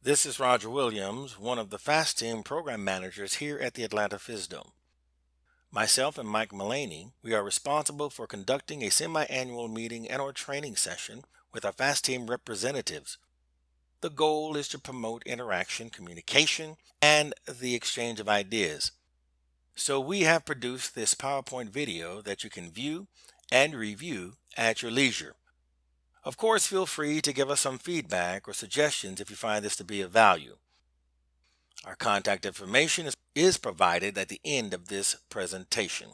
This is Roger Williams, one of the FAASTeam program managers here at the Atlanta FAASTeam. Myself and Mike Mullaney, we are responsible for conducting a semi-annual meeting and/or training session with our FAASTeam representatives. The goal is to promote interaction, communication, and the exchange of ideas. So we have produced this PowerPoint video that you can view and review at your leisure. Of course, feel free to give us some feedback or suggestions if you find this to be of value. Our contact information is provided at the end of this presentation.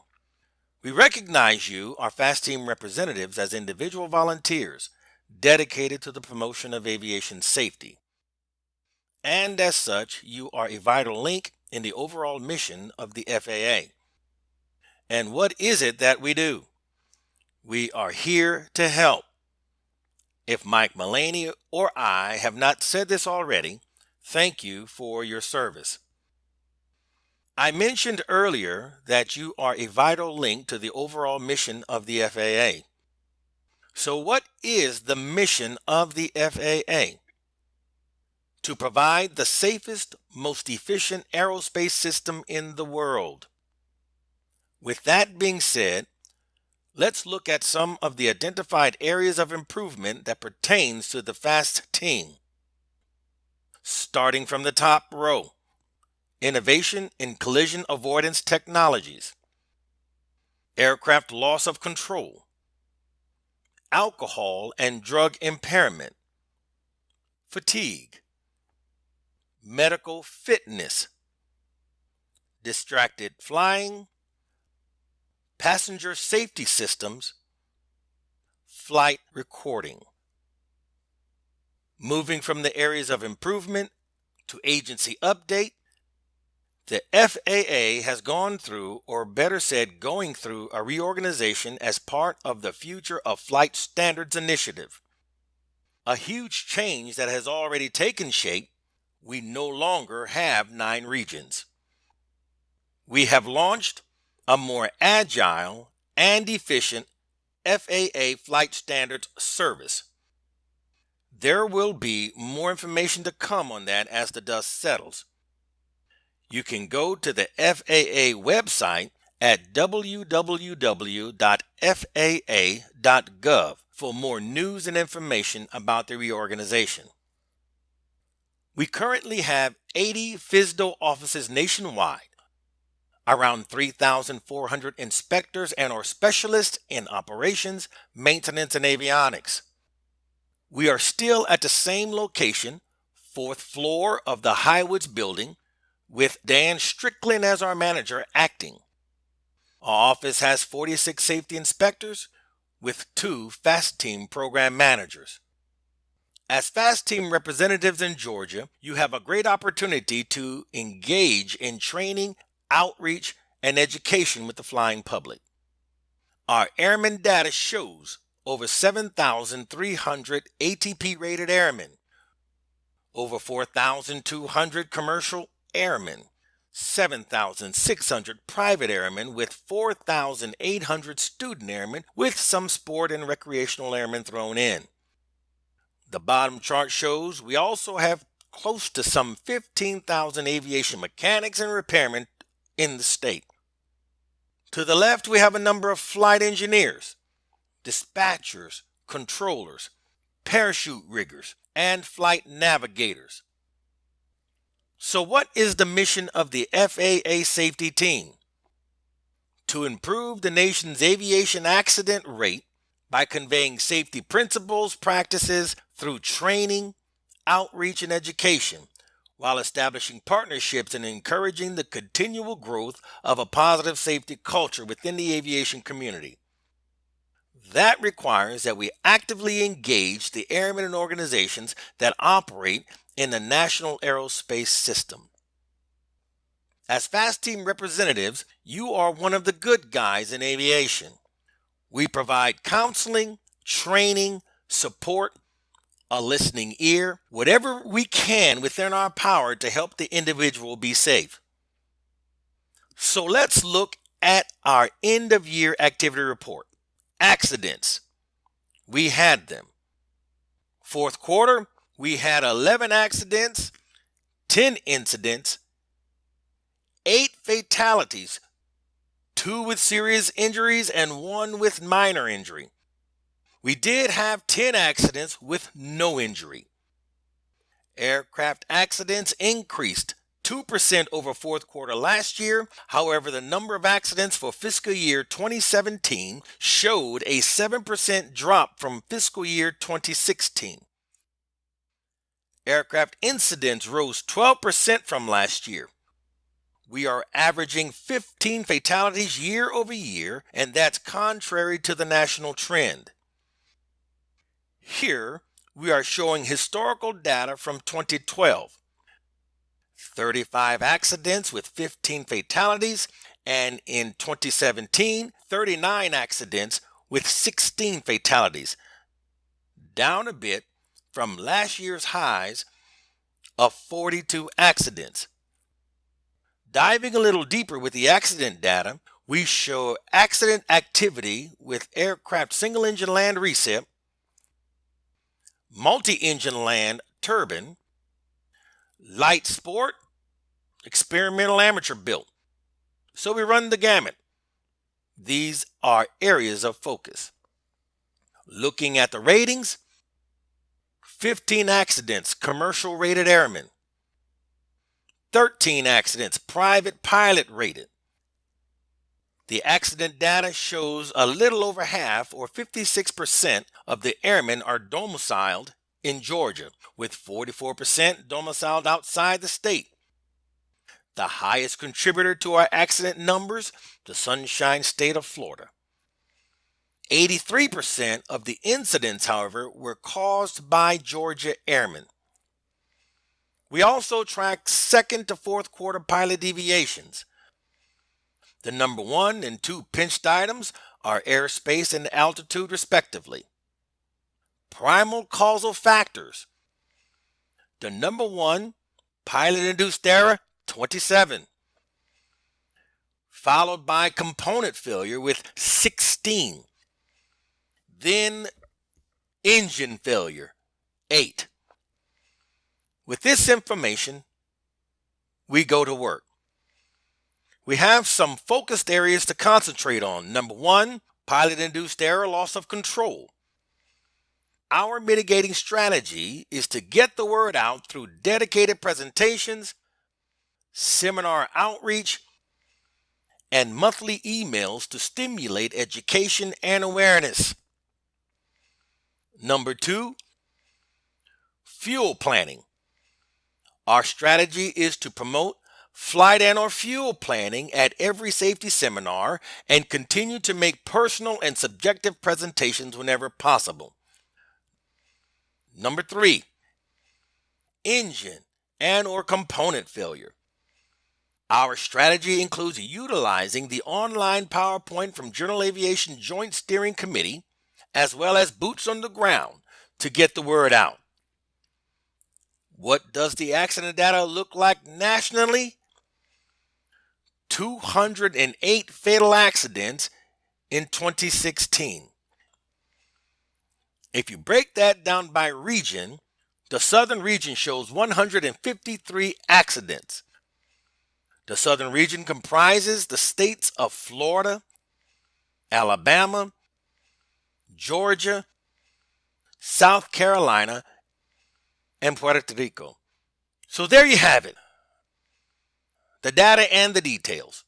We recognize you, our FAASTeam representatives, as individual volunteers dedicated to the promotion of aviation safety. And as such, you are a vital link in the overall mission of the FAA. And what is it that we do? We are here to help. If Mike Mullaney or I have not said this already, thank you for your service. I mentioned earlier that you are a vital link to the overall mission of the FAA. So what is the mission of the FAA? To provide the safest, most efficient aerospace system in the world. With that being said, let's look at some of the identified areas of improvement that pertains to the FAASTeam. Starting from the top row, innovation in collision avoidance technologies, aircraft loss of control, alcohol and drug impairment, fatigue, medical fitness, distracted flying, passenger safety systems, flight recording. Moving from the areas of improvement to agency update, the FAA has gone through, or better said, going through a reorganization as part of the Future of Flight Standards initiative. A huge change that has already taken shape. We no longer have 9 regions. We have launched a more agile and efficient FAA Flight Standards service. There will be more information to come on that as the dust settles. You can go to the FAA website at www.faa.gov for more news and information about the reorganization. We currently have 80 FSDO offices nationwide, around 3,400 inspectors and/or specialists in operations, maintenance, and avionics. We are still at the same location, 4th floor of the Highwoods building, with Dan Strickland as our manager acting. Our office has 46 safety inspectors with 2 FAASTeam program managers. As FAASTeam representatives in Georgia, you have a great opportunity to engage in training, outreach, and education with the flying public. Our airman data shows over 7,300 ATP-rated airmen, over 4,200 commercial airmen, 7,600 private airmen, with 4,800 student airmen, with some sport and recreational airmen thrown in. The bottom chart shows we also have close to some 15,000 aviation mechanics and repairmen in the state. To the left, we have a number of flight engineers, dispatchers, controllers, parachute riggers, and flight navigators. So what is the mission of the FAA safety team? To improve the nation's aviation accident rate by conveying safety principles, practices through training, outreach, and education, while establishing partnerships and encouraging the continual growth of a positive safety culture within the aviation community. That requires that we actively engage the airmen and organizations that operate in the national aerospace system. As FAASTeam representatives, you are one of the good guys in aviation. We provide counseling, training, support, a listening ear, whatever we can within our power to help the individual be safe. So let's look at our end-of-year activity report. Accidents. We had them. Fourth quarter, we had 11 accidents 10 incidents, 8 fatalities, 2 with serious injuries and 1 with minor injury. We did have 10 accidents with no injury. Aircraft accidents increased 2% over fourth quarter last year. However, the number of accidents for fiscal year 2017 showed a 7% drop from fiscal year 2016. Aircraft incidents rose 12% from last year. We are averaging 15 fatalities year over year, and that's contrary to the national trend. Here, we are showing historical data from 2012. 35 accidents with 15 fatalities, and in 2017, 39 accidents with 16 fatalities, down a bit from last year's highs of 42 accidents. Diving a little deeper with the accident data, we show accident activity with aircraft single-engine land recip, multi-engine land turbine, light sport, experimental amateur built. So we run the gamut. These are areas of focus. Looking at the ratings, 15 accidents commercial rated airmen, 13 accidents private pilot rated. The accident data shows a little over half, or 56%, of the airmen are domiciled in Georgia, with 44% domiciled outside the state. The highest contributor to our accident numbers, the Sunshine State of Florida. 83% of the incidents, however, were caused by Georgia airmen. We also track second to fourth quarter pilot deviations. The number 1 and 2 pinched items are airspace and altitude respectively. Primal causal factors. The number 1, pilot-induced error, 27. Followed by component failure with 16. Then engine failure, 8. With this information, we go to work. We have some focused areas to concentrate on. Number 1, pilot-induced error, loss of control. Our mitigating strategy is to get the word out through dedicated presentations, seminar outreach, and monthly emails to stimulate education and awareness. Number 2, fuel planning. Our strategy is to promote flight and/or fuel planning at every safety seminar and continue to make personal and subjective presentations whenever possible. Number 3, engine and/or component failure. Our strategy includes utilizing the online PowerPoint from General Aviation Joint Steering Committee, as well as boots on the ground to get the word out. What does the accident data look like nationally? 208 fatal accidents in 2016. If you break that down by region, the southern region shows 153 accidents. The southern region comprises the states of Florida, Alabama, Georgia, South Carolina, and Puerto Rico. So there you have it. The data and the details.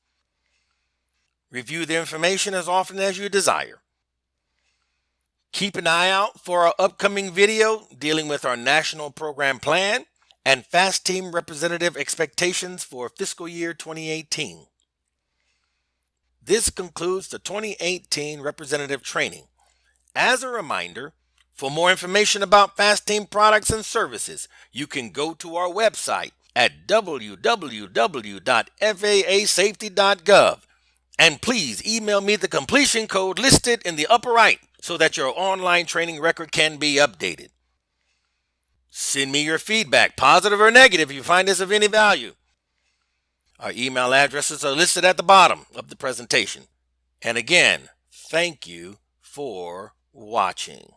Review the information as often as you desire. Keep an eye out for our upcoming video dealing with our national program plan and FAASTeam representative expectations for fiscal year 2018. This concludes the 2018 representative training. As a reminder, for more information about FAASTeam products and services, you can go to our website at www.faasafety.gov, and please email me the completion code listed in the upper right so that your online training record can be updated. Send me your feedback, positive or negative, if you find this of any value. Our email addresses are listed at the bottom of the presentation. And again, thank you for watching.